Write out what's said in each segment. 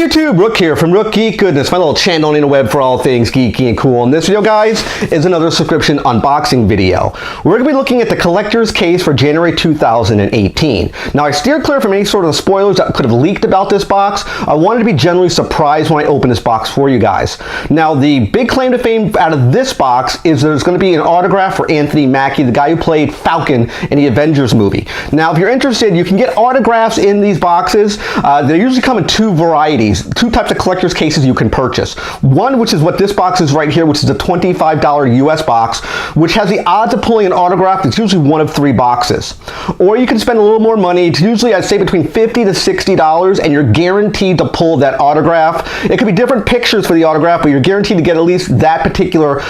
YouTube, Rook here from Rook, Geek, Goodness, my little channel on the web for all things geeky and cool. And this video, guys, is another subscription unboxing video. We're going to be looking at the collector's case for January 2018. Now, I steered clear from any sort of spoilers that could have leaked about this box. I wanted to be generally surprised when I open this box for you guys. Now, the big claim to fame out of this box is there's going to be an autograph for Anthony Mackie, the guy who played Falcon in the Avengers movie. Now, if you're interested, you can get autographs in these boxes. They usually come in two varieties. Two types of collector's cases you can purchase. One, which is what this box is right here, which is a $25 US box, which has the odds of pulling an autograph. It's usually one of three boxes. Or you can spend a little more money. It's usually, I'd say, between $50 to $60, and you're guaranteed to pull that autograph. It could be different pictures for the autograph, but you're guaranteed to get at least that particular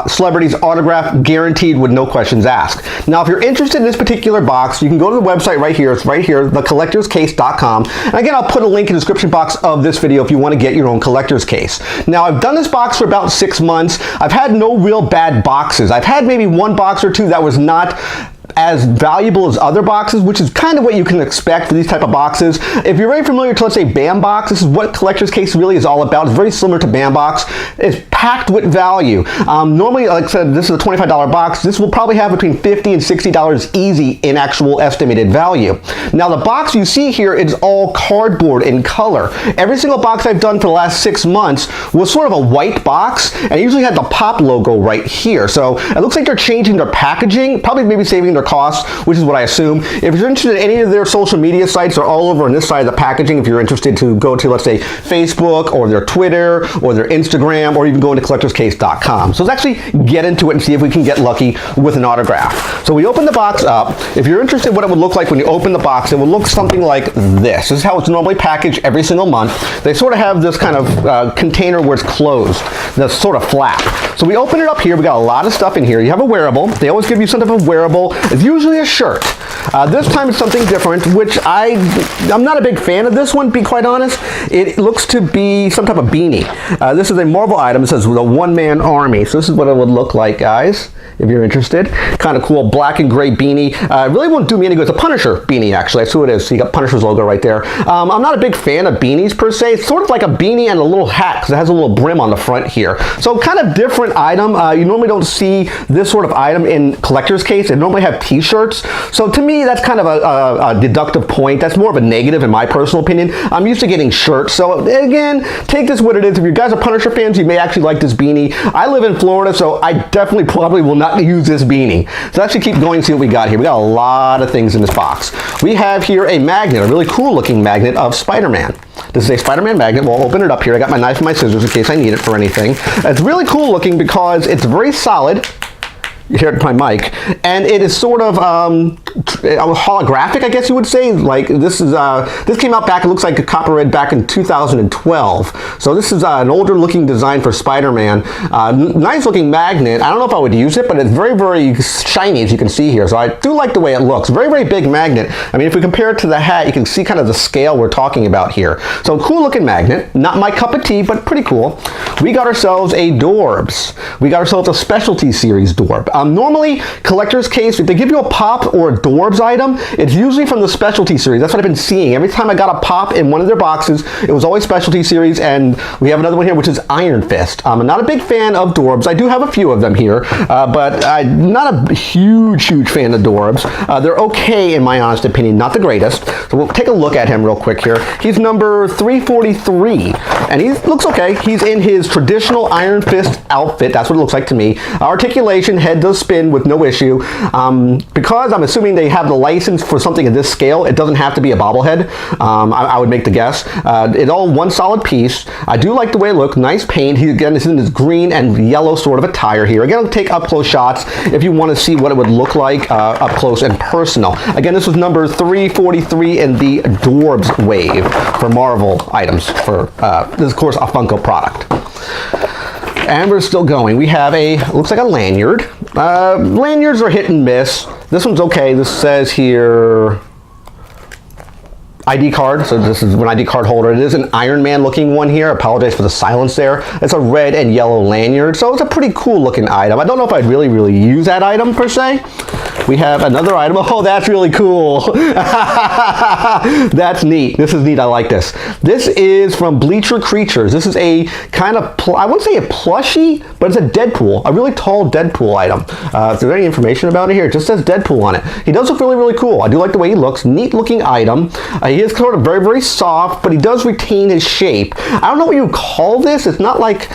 celebrity's autograph, guaranteed with no questions asked. Now, if you're interested in this particular box, you can go to the website right here. It's right here, thecollectorscase.com. And again, I'll put a link in the description box of this video if you want to get your own collector's case. Now, I've done this box for about 6 months. I've had no real bad boxes. I've had maybe one box or two that was not as valuable as other boxes, which is kind of what you can expect for these type of boxes. If you're very familiar to, let's say, P.O.Box, this is what collector's case really is all about. It's very similar to P.O.Box. It's packed with value. Normally, like I said, this is a $25 box. This will probably have between $50 and $60 easy in actual estimated value. Now, the box you see here is all cardboard in color. Every single box I've done for the last 6 months was sort of a white box, and it usually had the Pop logo right here. So it looks like they're changing their packaging, probably maybe saving their cost, which is what I assume. If you're interested in any of their social media sites, they're all over on this side of the packaging. If you're interested to go to, let's say, Facebook or their Twitter or their Instagram, or even go into collectorscase.com. So let's actually get into it and see if we can get lucky with an autograph. So we open the box up. If you're interested in what it would look like when you open the box, it would look something like this. This is how it's normally packaged every single month. They sort of have this kind of container where it's closed, this sort of flap. So we open it up here. We got a lot of stuff in here. You have a wearable. They always give you some type of wearable. It's usually a shirt. This time it's something different, which I'm not a big fan of this one, to be quite honest. It looks to be some type of beanie. This is a Marvel item. It says the one-man army. So this is what it would look like, guys, if you're interested. Kind of cool black and gray beanie. It really won't do me any good. It's a Punisher beanie, actually. That's who it is. So you got Punisher's logo right there. I'm not a big fan of beanies per se. It's sort of like a beanie and a little hat because it has a little brim on the front here. So kind of different item. You normally don't see this sort of item in collector's case. They normally have t-shirts. So to me, that's kind of a deductive point. That's more of a negative in my personal opinion. I'm used to getting shirts. So again, take this what it is. If you guys are Punisher fans, you may actually like this beanie. I live in Florida, so I definitely probably will not use this beanie. So let's actually keep going and see what we got here. We got a lot of things in this box. We have here a magnet, a really cool looking magnet of Spider-Man. This is a Spider-Man magnet. We'll open it up here. I got my knife and my scissors in case I need it for anything. It's really cool looking because it's very solid. You hear it my mic, and it is sort of holographic, I guess you would say. Like this came out back. It looks like a copyright back in 2012. So this is an older looking design for Spider-Man. Nice looking magnet. I don't know if I would use it, but it's very, very shiny, as you can see here. So I do like the way it looks. Very, very big magnet. I mean, if we compare it to the hat, you can see kind of the scale we're talking about here. So cool looking magnet. Not my cup of tea, but pretty cool. We got ourselves a Dorbs. We got ourselves a specialty series Dorb. Normally, collector's case, if they give you a Pop or a Dorbs item, it's usually from the specialty series. That's what I've been seeing. Every time I got a Pop in one of their boxes, it was always specialty series, and we have another one here, which is Iron Fist. I'm not a big fan of Dorbs. I do have a few of them here, but I'm not a huge fan of Dorbs. They're okay, in my honest opinion, not the greatest. So we'll take a look at him real quick here. He's number 343, and he looks okay. He's in his traditional Iron Fist outfit. That's what it looks like to me. Articulation, head does spin with no issue. Because I'm assuming they have the license for something of this scale, it doesn't have to be a bobblehead. I would make the guess. It's all one solid piece. I do like the way it looks. Nice paint. He, again, is in this green and yellow sort of attire here. Again, I'll take up-close shots if you want to see what it would look like up close and personal. Again, this was number 343 in the Dorbs wave for Marvel items. This is, of course, a Funko product. And we're still going. We have looks like a lanyard. Lanyards are hit and miss. This one's okay. This says here ID card. So this is an ID card holder. It is an Iron Man looking one here. I apologize for the silence there. It's a red and yellow lanyard. So it's a pretty cool looking item. I don't know if I'd really use that item per se. we have another item. Oh, that's really cool. That's neat. This is neat. I like this. This is from Bleacher Creatures. This is a kind of, I wouldn't say a plushie, but it's a Deadpool, a really tall Deadpool item. Is there any information about it here? It just says Deadpool on it. He does look really, really cool. I do like the way he looks. Neat looking item. He is sort of very, very soft, but he does retain his shape. I don't know what you would call this. It's not like,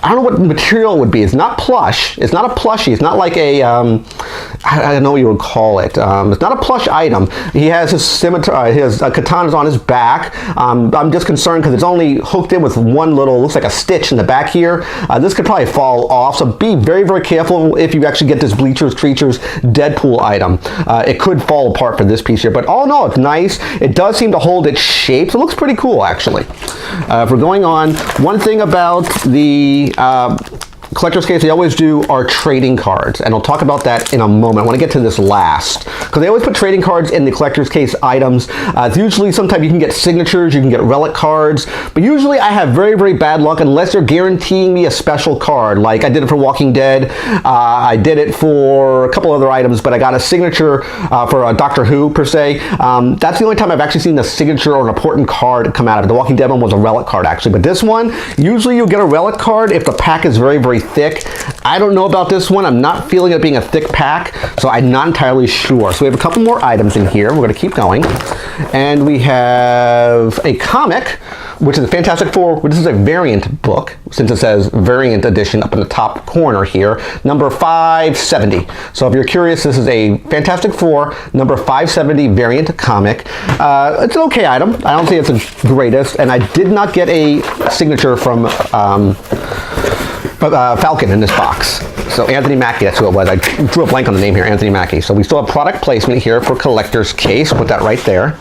I don't know what material it would be. It's not plush. It's not a plushie. It's not like a, I don't know what you would call it. It's not a plush item. He has his scimitar, his katanas on his back. I'm just concerned because it's only hooked in with one little, looks like a stitch in the back here. This could probably fall off, so be very, very careful if you actually get this Bleacher Creatures Deadpool item. It could fall apart for this piece here, but all in all, it's nice. It does seem to hold its shape, so it looks pretty cool, actually. If we're going on, one thing about the collector's case they always do are trading cards, and I'll talk about that in a moment. I want to get to this last because they always put trading cards in the collector's case items. It's usually, sometimes you can get signatures, you can get relic cards, but usually I have very, very bad luck unless they're guaranteeing me a special card. Like I did it for Walking Dead, I did it for a couple other items, but I got a signature for Doctor Who per se. That's the only time I've actually seen a signature or an important card come out of it. The Walking Dead one was a relic card actually, but this one, usually you'll get a relic card if the pack is very, very thick. I don't know about this one. I'm not feeling it being a thick pack, so I'm not entirely sure. So we have a couple more items in here. We're going to keep going. And we have a comic, which is a Fantastic Four. This is a variant book, since it says variant edition up in the top corner here, number 570. So if you're curious, this is a Fantastic Four number 570 variant comic. It's an okay item. I don't think it's the greatest, and I did not get a signature from Falcon in this box. So Anthony Mackie, that's who it was. I drew a blank on the name here, Anthony Mackie. So we still have product placement here for collector's case. Put that right there.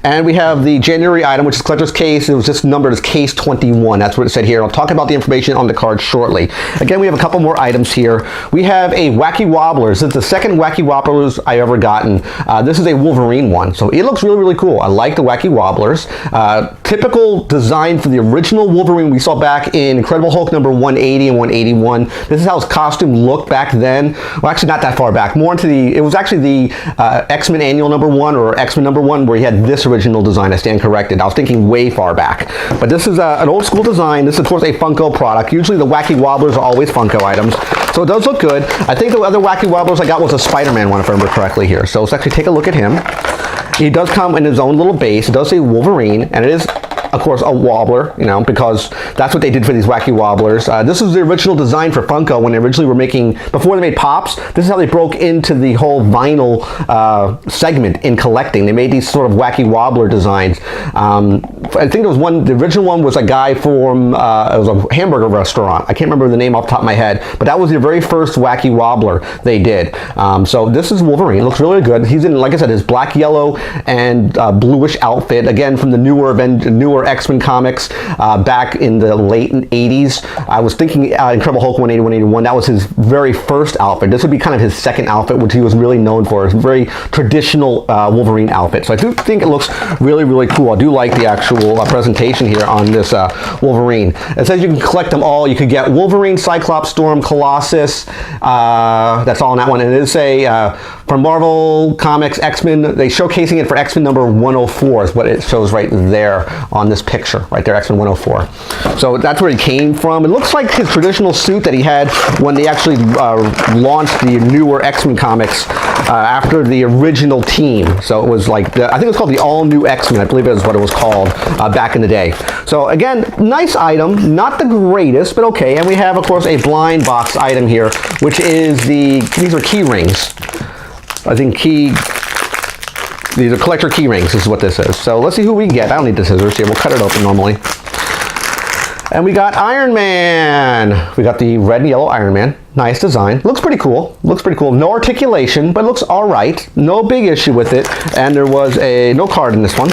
And we have the January item, which is collector's case. It was just numbered as case 21. That's what it said here. I'll talk about the information on the card shortly. Again, we have a couple more items here. We have a Wacky Wobblers. This is the second Wacky Wobblers I ever gotten. This is a Wolverine one. So it looks really, really cool. I like the Wacky Wobblers. Typical design for the original Wolverine we saw back in Incredible Hulk number 180 and 181. This is how his costume looked back then. Well, actually not that far back. More into the, it was actually the X-Men Annual number 1 or X-Men number 1 where he had this original design. I stand corrected. I was thinking way far back. But this is an old school design. This is of course a Funko product. Usually the Wacky Wobblers are always Funko items. So it does look good. I think the other Wacky Wobblers I got was a Spider-Man one if I remember correctly here. So let's actually take a look at him. He does come in his own little base. It does say Wolverine, and it is of course a wobbler, you know, because that's what they did for these Wacky Wobblers. This was the original design for Funko when they originally were making, before they made Pops. This is how they broke into the whole vinyl segment in collecting. They made these sort of Wacky Wobbler designs. I think there was one, the original one was a guy from, it was a hamburger restaurant. I can't remember the name off the top of my head, but that was the very first Wacky Wobbler they did. So this is Wolverine. It looks really good. He's in, like I said, his black, yellow, and bluish outfit, again from the newer X-Men comics back in the late 80s. I was thinking Incredible Hulk 180, 181, that was his very first outfit. This would be kind of his second outfit, which he was really known for. It's a very traditional Wolverine outfit. So I do think it looks really, really cool. I do like the actual presentation here on this Wolverine. It says you can collect them all. You could get Wolverine, Cyclops, Storm, Colossus. That's all in that one. And it is a, from Marvel Comics, X-Men, they're showcasing it for X-Men number 104 is what it shows right there on this picture, right there, X-Men 104. So that's where he came from. It looks like his traditional suit that he had when they actually launched the newer X-Men comics after the original team. So it was like, I think it was called the All New X-Men, I believe it is what it was called back in the day. So again, nice item, not the greatest, but okay. And we have, of course, a blind box item here, which is these are key rings. I think these are collector key rings, is what this is. So let's see who we get. I don't need the scissors here. We'll cut it open normally. And we got Iron Man. We got the red and yellow Iron Man. Nice design. Looks pretty cool. Looks pretty cool. No articulation, but it looks all right. No big issue with it. And there was no card in this one.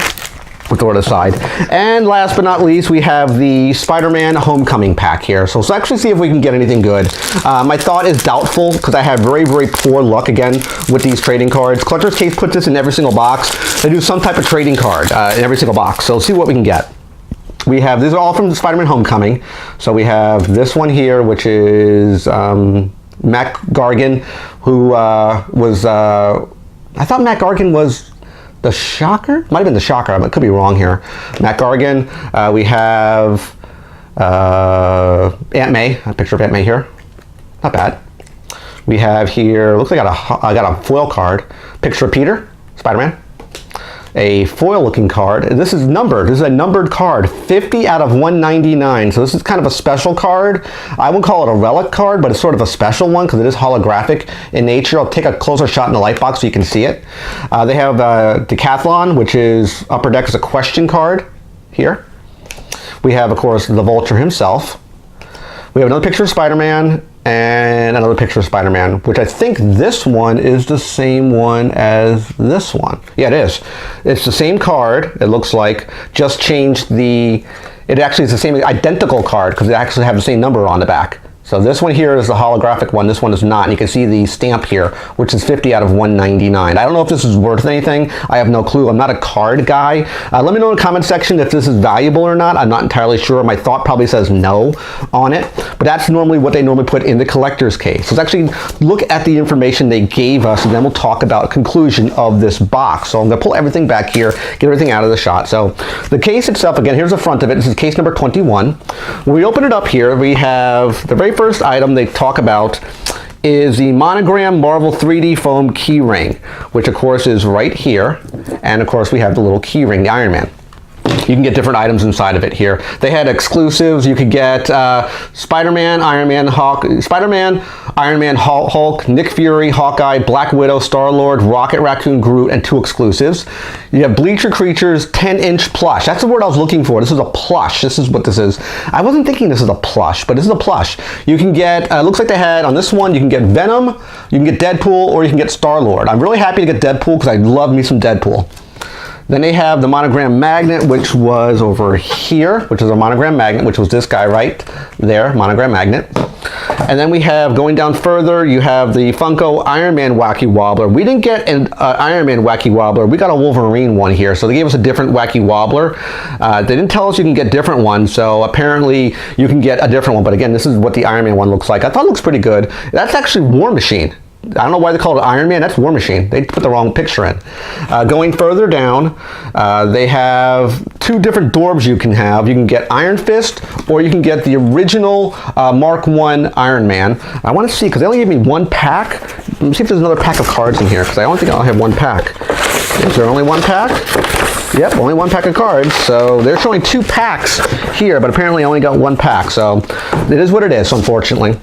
We'll throw it aside. And last but not least, we have the Spider-Man Homecoming pack here. So let's actually see if we can get anything good. My thought is doubtful because I had very, very poor luck again with these trading cards. Collector's Case puts this in every single box. They do some type of trading card in every single box. So let's see what we can get. We have, these are all from the Spider-Man Homecoming. So we have this one here, which is Matt Gargan, who was, I thought Matt Gargan was the Shocker? Might have been the Shocker, I could be wrong here. Matt Gargan. We have Aunt May, a picture of Aunt May here. Not bad. We have here, looks like I got a foil card. Picture of Peter, Spider-Man. A foil looking card. This is numbered. This is a numbered card. 50 out of 199. So this is kind of a special card. I wouldn't call it a relic card, but it's sort of a special one because it is holographic in nature. I'll take a closer shot in the light box so you can see it. They have Decathlon, which is Upper Deck, is a question card here. We have, of course, the Vulture himself. We have another picture of Spider-Man and another picture of Spider-Man, which I think this one is the same one as this one. Yeah, it is. It's the same card, it looks like, just changed the, it actually is the same identical card because it actually have the same number on the back. So this one here is the holographic one, this one is not, and you can see the stamp here, which is 50 out of 199. I don't know if this is worth anything, I have no clue, I'm not a card guy. Let me know in the comment section if this is valuable or not, I'm not entirely sure, my thought probably says no on it, but that's normally what they normally put in the collector's case. So let's actually look at the information they gave us, and then we'll talk about a conclusion of this box. So I'm gonna pull everything back here, get everything out of the shot. So the case itself, again, here's the front of it, this is case number 21. When we open it up here, we have the very first item they talk about is the monogram Marvel 3D foam key ring, which of course is right here, and of course we have the little key ring, the Iron Man. You can get different items inside of it here. They had exclusives. You could get Spider-Man, Iron Man, Hulk, Nick Fury, Hawkeye, Black Widow, Star-Lord, Rocket Raccoon, Groot, and 2 exclusives. You have Bleacher Creatures 10-inch plush. That's the word I was looking for. This is a plush. This is what this is. I wasn't thinking this is a plush, but this is a plush. You can get, looks like they had, on this one, you can get Venom, you can get Deadpool, or you can get Star-Lord. I'm really happy to get Deadpool because I love me some Deadpool. Then they have the monogram magnet, which was over here, which is a monogram magnet, which was this guy right there, monogram magnet. And then we have, going down further, you have the Funko Iron Man Wacky Wobbler. We didn't get an Iron Man Wacky Wobbler, we got a Wolverine one here. So they gave us a different Wacky Wobbler. They didn't tell us you can get different ones, so apparently you can get a different one. But again, this is what the Iron Man one looks like. I thought it looks pretty good. That's actually War Machine. I don't know why they call it Iron Man. That's War Machine. They put the wrong picture in. Going further down, they have 2 different Dorbs you can have. You can get Iron Fist, or you can get the original Mark I Iron Man. I want to see, because they only gave me 1 pack. Let me see if there's another pack of cards in here, because I don't think I'll have 1 pack. Is there only 1 pack? Yep, only 1 pack of cards. So they're showing 2 packs here, but apparently I only got 1 pack. So it is what it is, unfortunately.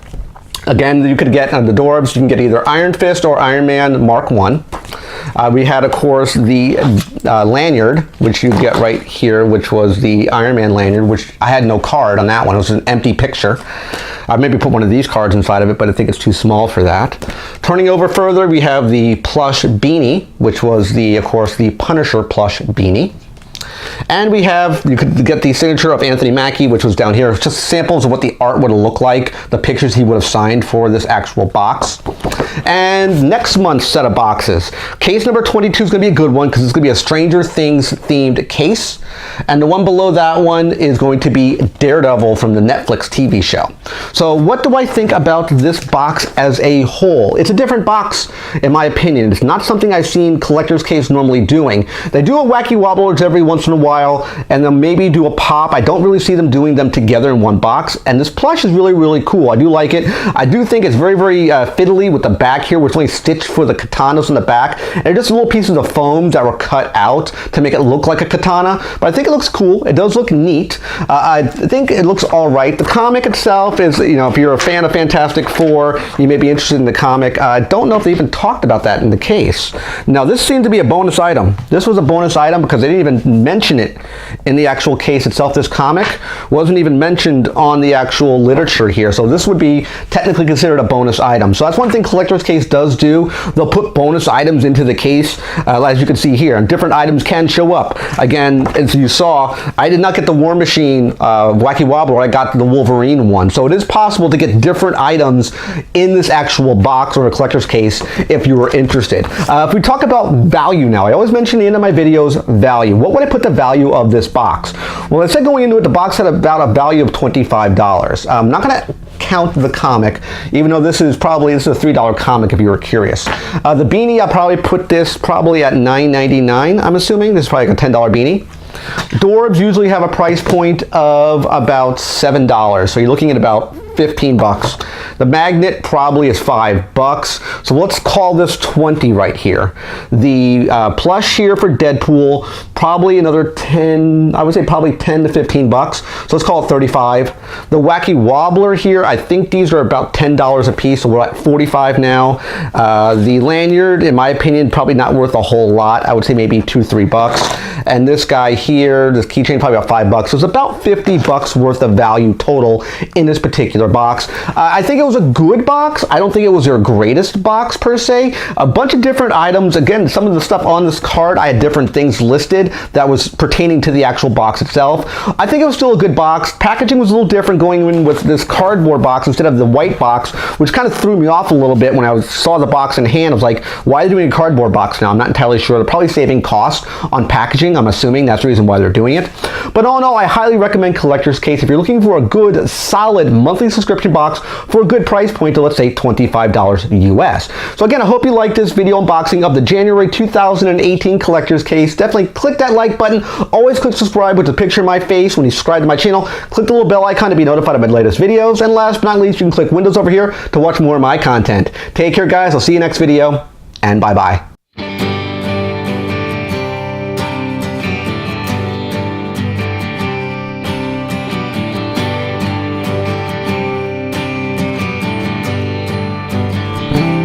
Again, you could get the Dorbs, you can get either Iron Fist or Iron Man Mark I. We had, of course, the lanyard, which you get right here, which was the Iron Man lanyard, which I had no card on that one. It was an empty picture. I maybe put one of these cards inside of it, but I think it's too small for that. Turning over further, we have the plush beanie, which was the, of course, the Punisher plush beanie. And we have, you could get the signature of Anthony Mackie, which was down here. It's just samples of what the art would have looked like, the pictures he would have signed for this actual box. And next month's set of boxes. Case number 22 is going to be a good one because it's going to be a Stranger Things themed case. And the one below that one is going to be Daredevil from the Netflix TV show. So what do I think about this box as a whole? It's a different box, in my opinion. It's not something I've seen Collector's Case normally doing. They do a Wacky Wobblers every once in a while, and then maybe do a pop. I don't really see them doing them together in one box, and this plush is really, really cool. I do like it. I do think it's very, very fiddly with the back here, where it's only stitched for the katanas on the back, and they're just little pieces of foam that were cut out to make it look like a katana, but I think it looks cool. It does look neat. I think it looks all right. The comic itself is, you know, if you're a fan of Fantastic Four, you may be interested in the comic. I don't know if they even talked about that in the case. Now, this seemed to be a bonus item. This was a bonus item because they didn't even mention it in the actual case itself. This comic wasn't even mentioned on the actual literature here, so this would be technically considered a bonus item. So that's one thing Collector's Case does do. They'll put bonus items into the case, as you can see here, and different items can show up. Again, as you saw, I did not get the War Machine Wacky Wobbler, I got the Wolverine one. So it is possible to get different items in this actual box or a Collector's Case if you were interested. If we talk about value now, I always mention at the end of my videos value. What would I put the value of this box? Well, I said going into it, the box had about a value of $25. I'm not going to count the comic, even though this is a $3 comic if you were curious. The beanie, I'll probably put this probably at $9.99, I'm assuming. This is probably like a $10 beanie. Doorbs usually have a price point of about $7, so you're looking at about 15 bucks. The magnet probably is $5, so let's call this 20 right here. The plush here for Deadpool, probably another 10, I would say probably 10 to 15 bucks, so let's call it 35. The Wacky Wobbler here, I think these are about $10 a piece, so we're at 45 now. The lanyard, in my opinion, probably not worth a whole lot. I would say maybe 2-3 bucks. And this guy here, this keychain, probably about $5, so it's about 50 bucks worth of value total in this particular box. I think it was a good box. I don't think it was their greatest box per se. A bunch of different items. Again, some of the stuff on this card, I had different things listed that was pertaining to the actual box itself. I think it was still a good box. Packaging was a little different going in with this cardboard box instead of the white box, which kind of threw me off a little bit when I saw the box in hand. I was like, why are they doing a cardboard box now? I'm not entirely sure. They're probably saving cost on packaging. I'm assuming that's the reason why they're doing it. But all in all, I highly recommend Collector's Case if you're looking for a good, solid monthly subscription box for a good price point to, let's say, $25 US. So again, I hope you liked this video unboxing of the January 2018 Collector's Case. Definitely click that like button. Always click subscribe with a picture of my face when you subscribe to my channel. Click the little bell icon to be notified of my latest videos. And last but not least, you can click Windows over here to watch more of my content. Take care, guys. I'll see you next video, and bye-bye.